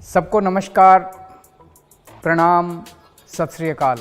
सबको नमस्कार, प्रणाम, सत श्री अकाल।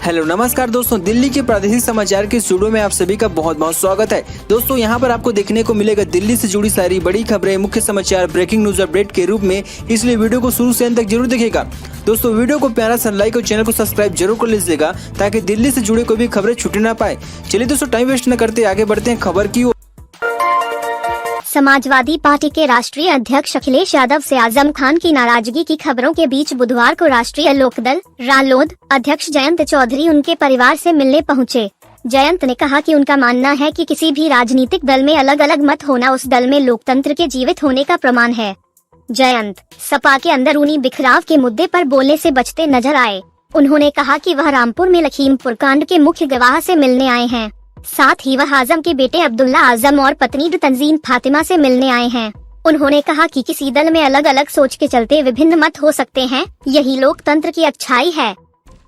हेलो नमस्कार दोस्तों, दिल्ली के प्रादेशिक समाचार के स्टूडियो में आप सभी का बहुत बहुत स्वागत है। दोस्तों यहाँ पर आपको देखने को मिलेगा दिल्ली से जुड़ी सारी बड़ी खबरें, मुख्य समाचार, ब्रेकिंग न्यूज अपडेट के रूप में, इसलिए वीडियो को शुरू से अंत तक जरूर देखिएगा। दोस्तों वीडियो को प्यारा सा लाइक और चैनल को सब्सक्राइब जरूर कर लीजिएगा ताकि दिल्ली से जुड़े कोई भी खबरें छूटे ना पाए। चलिए दोस्तों टाइम वेस्ट न करते आगे बढ़ते हैं खबर की ओर। समाजवादी पार्टी के राष्ट्रीय अध्यक्ष अखिलेश यादव से आजम खान की नाराजगी की खबरों के बीच बुधवार को राष्ट्रीय लोकदल रालोद अध्यक्ष जयंत चौधरी उनके परिवार से मिलने पहुंचे। जयंत ने कहा कि उनका मानना है कि किसी भी राजनीतिक दल में अलग अलग मत होना उस दल में लोकतंत्र के जीवित होने का प्रमाण है। जयंत सपा के अंदरूनी बिखराव के मुद्दे पर बोलने से बचते नजर आए। उन्होंने कहा कि वह रामपुर में लखीमपुर कांड के मुख्य गवाह से मिलने आए हैं। साथ ही वह आजम के बेटे अब्दुल्ला आजम और पत्नी तंजीम फातिमा से मिलने आए हैं। उन्होंने कहा कि किसी दल में अलग अलग सोच के चलते विभिन्न मत हो सकते हैं, यही लोकतंत्र की अच्छाई है।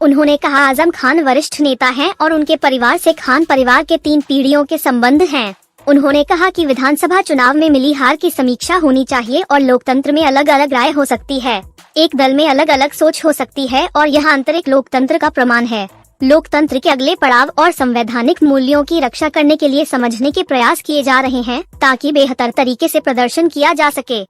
उन्होंने कहा आजम खान वरिष्ठ नेता हैं और उनके परिवार से खान परिवार के 3 पीढ़ियों के संबंध हैं। उन्होंने कहा कि विधानसभा चुनाव में मिली हार की समीक्षा होनी चाहिए और लोकतंत्र में अलग अलग राय हो सकती है। एक दल में अलग अलग सोच हो सकती है और यह आंतरिक लोकतंत्र का प्रमाण है। लोकतंत्र के अगले पड़ाव और संवैधानिक मूल्यों की रक्षा करने के लिए समझने के प्रयास किए जा रहे हैं ताकि बेहतर तरीके से प्रदर्शन किया जा सके।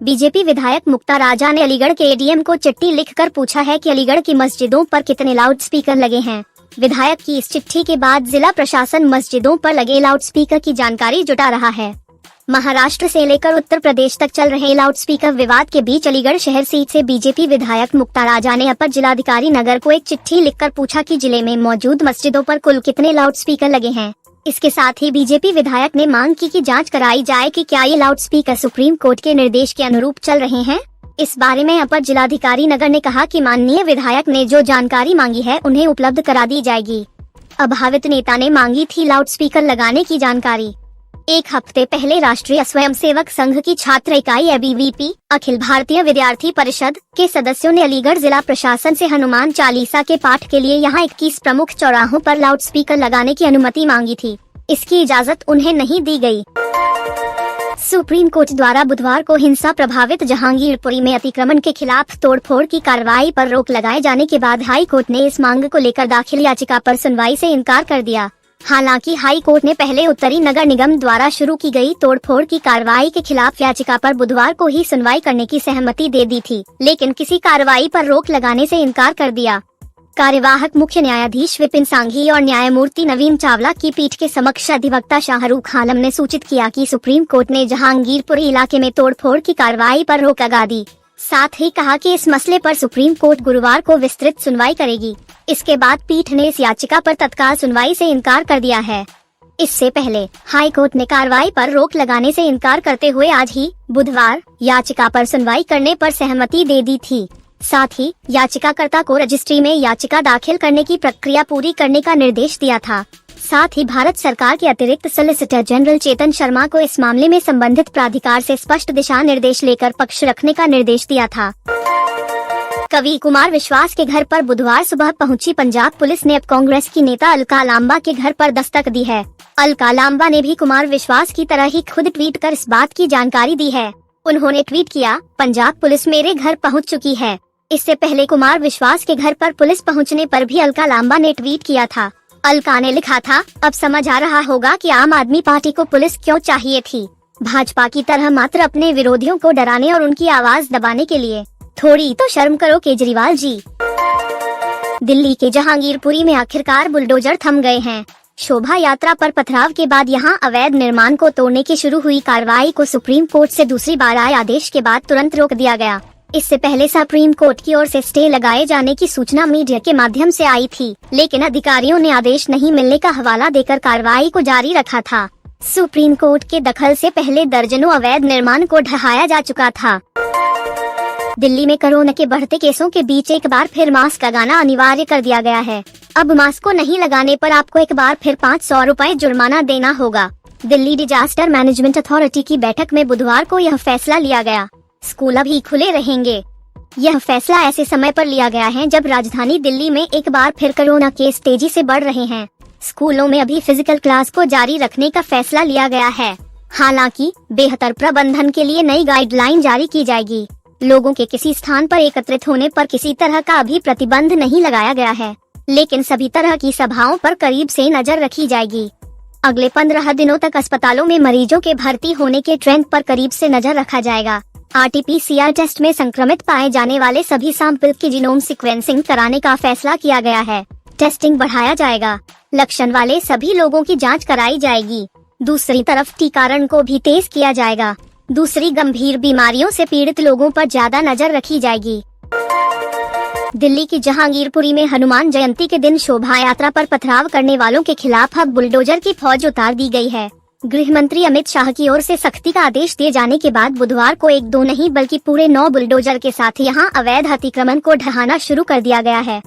बीजेपी विधायक मुक्ता राजा ने अलीगढ़ के एडीएम को चिट्ठी लिखकर पूछा है कि अलीगढ़ की मस्जिदों पर कितने लाउडस्पीकर लगे हैं। विधायक की इस चिट्ठी के बाद जिला प्रशासन मस्जिदों पर लगे लाउडस्पीकर की जानकारी जुटा रहा है। महाराष्ट्र से लेकर उत्तर प्रदेश तक चल रहे लाउडस्पीकर विवाद के बीच अलीगढ़ शहर सीट से बीजेपी विधायक मुक्ता राजा ने अपर जिलाधिकारी नगर को एक चिट्ठी लिखकर पूछा कि जिले में मौजूद मस्जिदों पर कुल कितने लाउडस्पीकर लगे हैं। इसके साथ ही बीजेपी विधायक ने मांग की कि जांच कराई जाए कि क्या ये लाउडस्पीकर सुप्रीम कोर्ट के निर्देश के अनुरूप चल रहे हैं। इस बारे में अपर जिलाधिकारी नगर ने कहा कि माननीय विधायक ने जो जानकारी मांगी है उन्हें उपलब्ध करा दी जाएगी। अभावित नेता ने मांगी थी लाउडस्पीकर लगाने की जानकारी। एक हफ्ते पहले राष्ट्रीय स्वयंसेवक संघ की छात्र इकाई ABVP अखिल भारतीय विद्यार्थी परिषद के सदस्यों ने अलीगढ़ जिला प्रशासन से हनुमान चालीसा के पाठ के लिए यहां 21 प्रमुख चौराहों पर लाउडस्पीकर लगाने की अनुमति मांगी थी। इसकी इजाजत उन्हें नहीं दी गई। सुप्रीम कोर्ट द्वारा बुधवार को हिंसा प्रभावित जहांगीरपुरी में अतिक्रमण के खिलाफ तोड़फोड़ की कार्रवाई पर रोक लगाए जाने के बाद हाई कोर्ट ने इस मांग को लेकर दाखिल याचिका पर सुनवाई से इनकार कर दिया। हालांकि हाई कोर्ट ने पहले उत्तरी नगर निगम द्वारा शुरू की गई तोड़फोड़ की कार्रवाई के खिलाफ याचिका पर बुधवार को ही सुनवाई करने की सहमति दे दी थी, लेकिन किसी कार्रवाई पर रोक लगाने से इनकार कर दिया। कार्यवाहक मुख्य न्यायाधीश विपिन सांघी और न्यायमूर्ति नवीन चावला की पीठ के समक्ष अधिवक्ता शाहरुख आलम ने सूचित किया कि सुप्रीम कोर्ट ने जहांगीरपुरी इलाके में तोड़फोड़ की कार्रवाई पर रोक लगा दी। साथ ही कहा कि इस मसले पर सुप्रीम कोर्ट गुरुवार को विस्तृत सुनवाई करेगी। इसके बाद पीठ ने इस याचिका पर तत्काल सुनवाई से इनकार कर दिया है। इससे पहले हाई कोर्ट ने कार्रवाई पर रोक लगाने से इनकार करते हुए आज ही बुधवार याचिका पर सुनवाई करने पर सहमति दे दी थी। साथ ही याचिकाकर्ता को रजिस्ट्री में याचिका दाखिल करने की प्रक्रिया पूरी करने का निर्देश दिया था। साथ ही भारत सरकार के अतिरिक्त सॉलिसिटर जनरल चेतन शर्मा को इस मामले में संबंधित प्राधिकार से स्पष्ट दिशा निर्देश लेकर पक्ष रखने का निर्देश दिया था। कवि कुमार विश्वास के घर पर बुधवार सुबह पहुंची पंजाब पुलिस ने अब कांग्रेस की नेता अलका लांबा के घर पर दस्तक दी है। अलका लांबा ने भी कुमार विश्वास की तरह ही खुद ट्वीट कर इस बात की जानकारी दी है। उन्होंने ट्वीट किया, पंजाब पुलिस मेरे घर पहुंच चुकी है। इससे पहले कुमार विश्वास के घर पर पुलिस पहुंचने पर भी अलका लांबा ने ट्वीट किया था। अलका ने लिखा था, अब समझ आ रहा होगा कि आम आदमी पार्टी को पुलिस क्यों चाहिए थी। भाजपा की तरह मात्र अपने विरोधियों को डराने और उनकी आवाज दबाने के लिए। थोड़ी तो शर्म करो केजरीवाल जी। दिल्ली के जहांगीरपुरी में आखिरकार बुलडोजर थम गए हैं। शोभा यात्रा पर पथराव के बाद यहां अवैध निर्माण को तोड़ने की शुरू हुई कार्रवाई को सुप्रीम कोर्ट से दूसरी बार आए आदेश के बाद तुरंत रोक दिया गया। इससे पहले सुप्रीम कोर्ट की ओर से स्टे लगाए जाने की सूचना मीडिया के माध्यम से आई थी, लेकिन अधिकारियों ने आदेश नहीं मिलने का हवाला देकर कार्रवाई को जारी रखा था। सुप्रीम कोर्ट के दखल से पहले दर्जनों अवैध निर्माण को ढहाया जा चुका था। दिल्ली में कोरोना के बढ़ते केसों के बीच एक बार फिर मास्क लगाना अनिवार्य कर दिया गया है। अब मास्क को नहीं लगाने पर आपको एक बार फिर 500 रुपए जुर्माना देना होगा। दिल्ली डिजास्टर मैनेजमेंट अथॉरिटी की बैठक में बुधवार को यह फैसला लिया गया। स्कूल अभी खुले रहेंगे। यह फैसला ऐसे समय पर लिया गया है जब राजधानी दिल्ली में एक बार फिर कोरोना केस तेजी से बढ़ रहे हैं। स्कूलों में अभी फिजिकल क्लास को जारी रखने का फैसला लिया गया है। हालांकि बेहतर प्रबंधन के लिए नई गाइडलाइन जारी की जाएगी। लोगों के किसी स्थान पर एकत्रित होने पर किसी तरह का अभी प्रतिबंध नहीं लगाया गया है, लेकिन सभी तरह की सभाओं पर करीब से नजर रखी जाएगी। अगले 15 दिनों तक अस्पतालों में मरीजों के भर्ती होने के ट्रेंड पर करीब से नजर रखा जाएगा। RT-PCR टेस्ट में संक्रमित पाए जाने वाले सभी सैंपल की जीनोम सीक्वेंसिंग कराने का फैसला किया गया है। टेस्टिंग बढ़ाया जाएगा। लक्षण वाले सभी लोगों की जांच कराई जाएगी। दूसरी तरफ टीकाकरण को भी तेज किया जाएगा। दूसरी गंभीर बीमारियों से पीड़ित लोगों पर ज्यादा नजर रखी जाएगी। दिल्ली की जहांगीरपुरी में हनुमान जयंती के दिन शोभा यात्रा पर पथराव करने वालों के खिलाफ अब बुलडोजर की फौज उतार दी गई है। गृह मंत्री अमित शाह की ओर से सख्ती का आदेश दिए जाने के बाद बुधवार को 1-2 नहीं बल्कि पूरे 9 बुलडोजर के साथ यहां अवैध अतिक्रमण को ढहाना शुरू कर दिया गया है।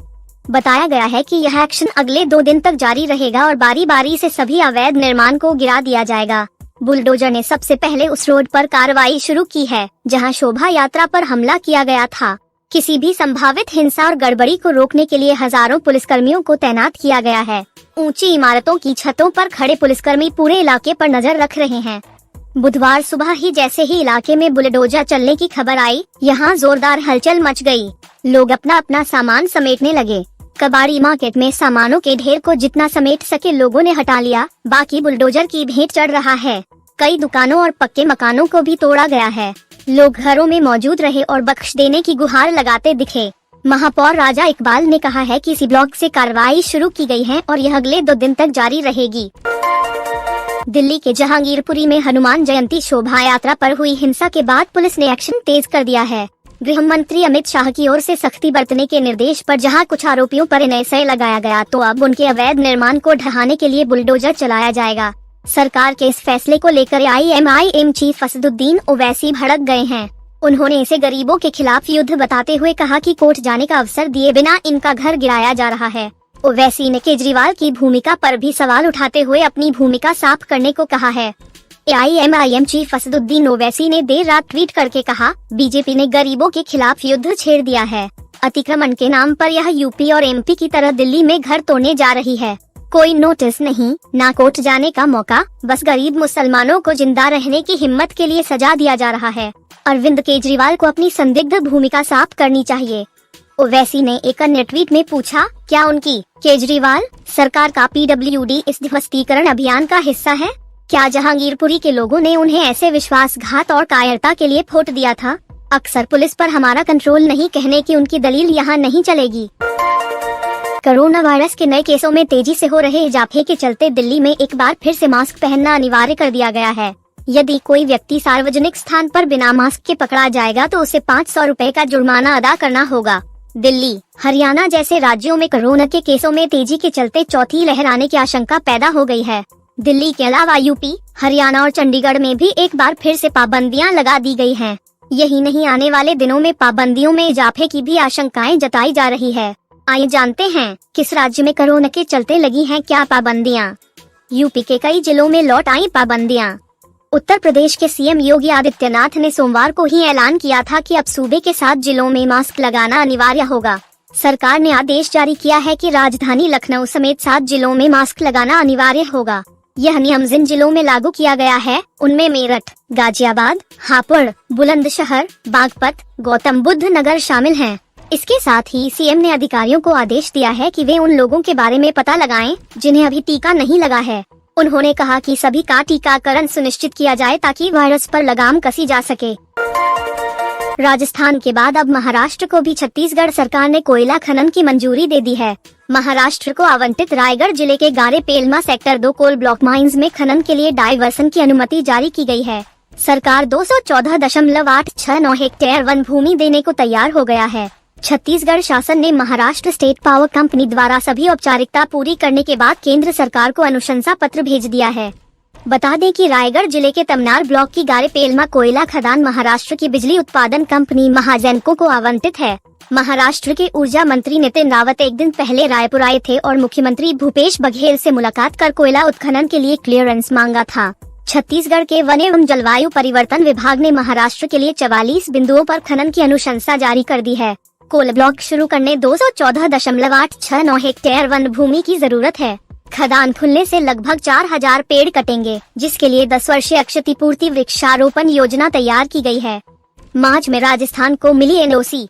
बताया गया है कि यह एक्शन अगले 2 दिन तक जारी रहेगा और बारी बारी से सभी अवैध निर्माण को गिरा दिया जाएगा। बुलडोजर ने सबसे पहले उस रोड पर कार्रवाई शुरू की है जहां शोभा यात्रा पर हमला किया गया था। किसी भी संभावित हिंसा और गड़बड़ी को रोकने के लिए हजारों पुलिसकर्मियों को तैनात किया गया है। ऊंची इमारतों की छतों पर खड़े पुलिसकर्मी पूरे इलाके पर नजर रख रहे हैं। बुधवार सुबह ही जैसे ही इलाके में बुलडोजर चलने की खबर आई, यहाँ जोरदार हलचल मच गई। लोग अपना अपना सामान समेटने लगे। कबाड़ी मार्केट में सामानों के ढेर को जितना समेट सके लोगों ने हटा लिया, बाकी बुलडोजर की भेंट चढ़ रहा है। कई दुकानों और पक्के मकानों को भी तोड़ा गया है। लोग घरों में मौजूद रहे और बख्श देने की गुहार लगाते दिखे। महापौर राजा इकबाल ने कहा है कि इसी ब्लॉक से कार्रवाई शुरू की गई है और यह अगले 2 दिन तक जारी रहेगी। दिल्ली के जहांगीरपुरी में हनुमान जयंती शोभा यात्रा पर हुई हिंसा के बाद पुलिस ने एक्शन तेज कर दिया है। गृह मंत्री अमित शाह की ओर से सख्ती बरतने के निर्देश पर जहां कुछ आरोपियों पर एनआईए लगाया गया, तो अब उनके अवैध निर्माण को ढहाने के लिए बुलडोजर चलाया जाएगा। सरकार के इस फैसले को लेकर IMIM चीफ असदुद्दीन ओवैसी भड़क गए हैं। उन्होंने इसे गरीबों के खिलाफ युद्ध बताते हुए कहा कि कोर्ट जाने का अवसर दिए बिना इनका घर गिराया जा रहा है। ओवैसी ने केजरीवाल की भूमिका पर भी सवाल उठाते हुए अपनी भूमिका साफ करने को कहा है। IMIM चीफ असदुद्दीन ओवैसी ने देर रात ट्वीट करके कहा, बीजेपी ने गरीबों के खिलाफ युद्ध छेड़ दिया है। अतिक्रमण के नाम पर यह यूपी और MP की तरह दिल्ली में घर तोड़ने जा रही है। कोई नोटिस नहीं, ना कोर्ट जाने का मौका, बस गरीब मुसलमानों को जिंदा रहने की हिम्मत के लिए सजा दिया जा रहा है। अरविंद केजरीवाल को अपनी संदिग्ध भूमिका साफ करनी चाहिए। ओवैसी ने एक अन्य ट्वीट में पूछा, क्या उनकी केजरीवाल सरकार का PWD इस ध्वस्तीकरण अभियान का हिस्सा है? क्या जहांगीरपुरी के लोगों ने उन्हें ऐसे विश्वासघात और कायरता के लिए वोट दिया था? अक्सर पुलिस पर हमारा कंट्रोल नहीं कहने की उनकी दलील यहाँ नहीं चलेगी। कोरोना वायरस के नए केसों में तेजी से हो रहे इजाफे के चलते दिल्ली में एक बार फिर से मास्क पहनना अनिवार्य कर दिया गया है। यदि कोई व्यक्ति सार्वजनिक स्थान पर बिना मास्क के पकड़ा जाएगा तो उसे 500 रुपए का जुर्माना अदा करना होगा। दिल्ली, हरियाणा जैसे राज्यों में कोरोना के केसों में तेजी के चलते चौथी लहर आने की आशंका पैदा हो गई है। दिल्ली के अलावा यूपी, हरियाणा और चंडीगढ़ में भी एक बार फिर से पाबंदियां लगा दी गई हैं। यही नहीं, आने वाले दिनों में पाबंदियों में इजाफे की भी आशंकाएं जताई जा रही है। आइए जानते हैं किस राज्य में कोरोना के चलते लगी हैं क्या पाबंदियां। यूपी के कई जिलों में लौट आई पाबंदियां। उत्तर प्रदेश के CM योगी आदित्यनाथ ने सोमवार को ही ऐलान किया था कि अब सूबे के 7 जिलों में मास्क लगाना अनिवार्य होगा। सरकार ने आदेश जारी किया है कि राजधानी लखनऊ समेत 7 जिलों में मास्क लगाना अनिवार्य होगा। यह नियम जिन जिलों में लागू किया गया है उनमें मेरठ, गाजियाबाद, हापुड़, बुलंदशहर, बागपत, गौतम बुद्ध नगर शामिल हैं। इसके साथ ही CM ने अधिकारियों को आदेश दिया है कि वे उन लोगों के बारे में पता लगाएं जिन्हें अभी टीका नहीं लगा है। उन्होंने कहा कि सभी का टीकाकरण सुनिश्चित किया जाए ताकि वायरस पर लगाम कसी जा सके। राजस्थान के बाद अब महाराष्ट्र को भी छत्तीसगढ़ सरकार ने कोयला खनन की मंजूरी दे दी है। महाराष्ट्र को आवंटित रायगढ़ जिले के गारे Pelma sector 2 coal block mines में खनन के लिए डाइवर्सन की अनुमति जारी की गई है। सरकार 214.869 हेक्टेयर वन भूमि देने को तैयार हो गया है। छत्तीसगढ़ शासन ने महाराष्ट्र स्टेट पावर कंपनी द्वारा सभी औपचारिकता पूरी करने के बाद केंद्र सरकार को अनुशंसा पत्र भेज दिया है। बता दें कि रायगढ़ जिले के तमनार ब्लॉक की गारे पेलमा कोयला खदान महाराष्ट्र की बिजली उत्पादन कंपनी महाजेनको को आवंटित है। महाराष्ट्र के ऊर्जा मंत्री नितिन रावत एक दिन पहले रायपुर आए थे और मुख्यमंत्री भूपेश बघेल से मुलाकात कर कोयला उत्खनन के लिए क्लियरेंस मांगा था। छत्तीसगढ़ के वन एवं जलवायु परिवर्तन विभाग ने महाराष्ट्र के लिए 44 बिंदुओं पर खनन की अनुशंसा जारी कर दी है। कोल ब्लॉक शुरू करने 214.869 हेक्टेयर वन भूमि की जरूरत है। खदान खुलने से लगभग 4000 पेड़ कटेंगे, जिसके लिए 10 वर्षीय क्षतिपूर्ति वृक्षारोपण योजना तैयार की गई है। मार्च में राजस्थान को मिली एनओसी।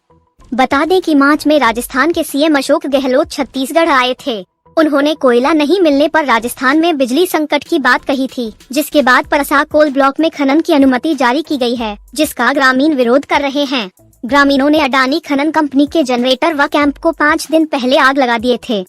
बता दें कि मार्च में राजस्थान के सीएम अशोक गहलोत छत्तीसगढ़ आए थे। उन्होंने कोयला नहीं मिलने पर राजस्थान में बिजली संकट की बात कही थी, जिसके बाद परसा कोल ब्लॉक में खनन की अनुमति जारी की गई है, जिसका ग्रामीण विरोध कर रहे हैं। ग्रामीणों ने अडानी खनन कंपनी के जनरेटर व कैंप को 5 दिन पहले आग लगा दिए थे।